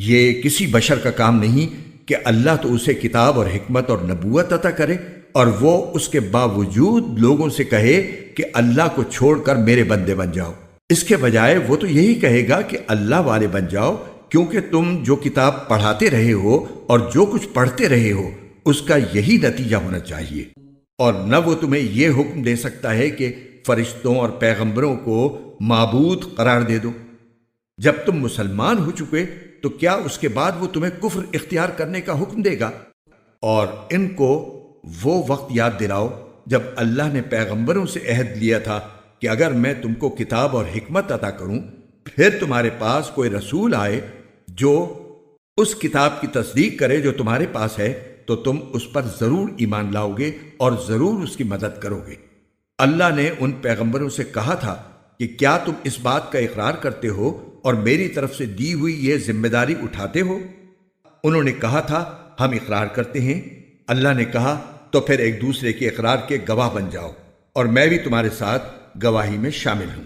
یہ کسی بشر کا کام نہیں کہ اللہ تو اسے کتاب اور حکمت اور نبوت عطا کرے اور وہ اس کے باوجود لوگوں سے کہے کہ اللہ کو چھوڑ کر میرے بندے بن جاؤ۔ اس کے بجائے وہ تو یہی کہے گا کہ اللہ والے بن جاؤ، کیونکہ تم جو کتاب پڑھاتے رہے ہو اور جو کچھ پڑھتے رہے ہو اس کا یہی نتیجہ ہونا چاہیے۔ اور نہ وہ تمہیں یہ حکم دے سکتا ہے کہ فرشتوں اور پیغمبروں کو معبود قرار دے دو۔ جب تم مسلمان ہو چکے تو کیا اس کے بعد وہ تمہیں کفر اختیار کرنے کا حکم دے گا؟ اور ان کو وہ وقت یاد دلاؤ جب اللہ نے پیغمبروں سے عہد لیا تھا کہ اگر میں تم کو کتاب اور حکمت عطا کروں، پھر تمہارے پاس کوئی رسول آئے جو اس کتاب کی تصدیق کرے جو تمہارے پاس ہے، تو تم اس پر ضرور ایمان لاؤ گے اور ضرور اس کی مدد کرو گے۔ اللہ نے ان پیغمبروں سے کہا تھا کہ کیا تم اس بات کا اقرار کرتے ہو اور میری طرف سے دی ہوئی یہ ذمہ داری اٹھاتے ہو؟ انہوں نے کہا تھا ہم اقرار کرتے ہیں۔ اللہ نے کہا تو پھر ایک دوسرے کے اقرار کے گواہ بن جاؤ، اور میں بھی تمہارے ساتھ گواہی میں شامل ہوں۔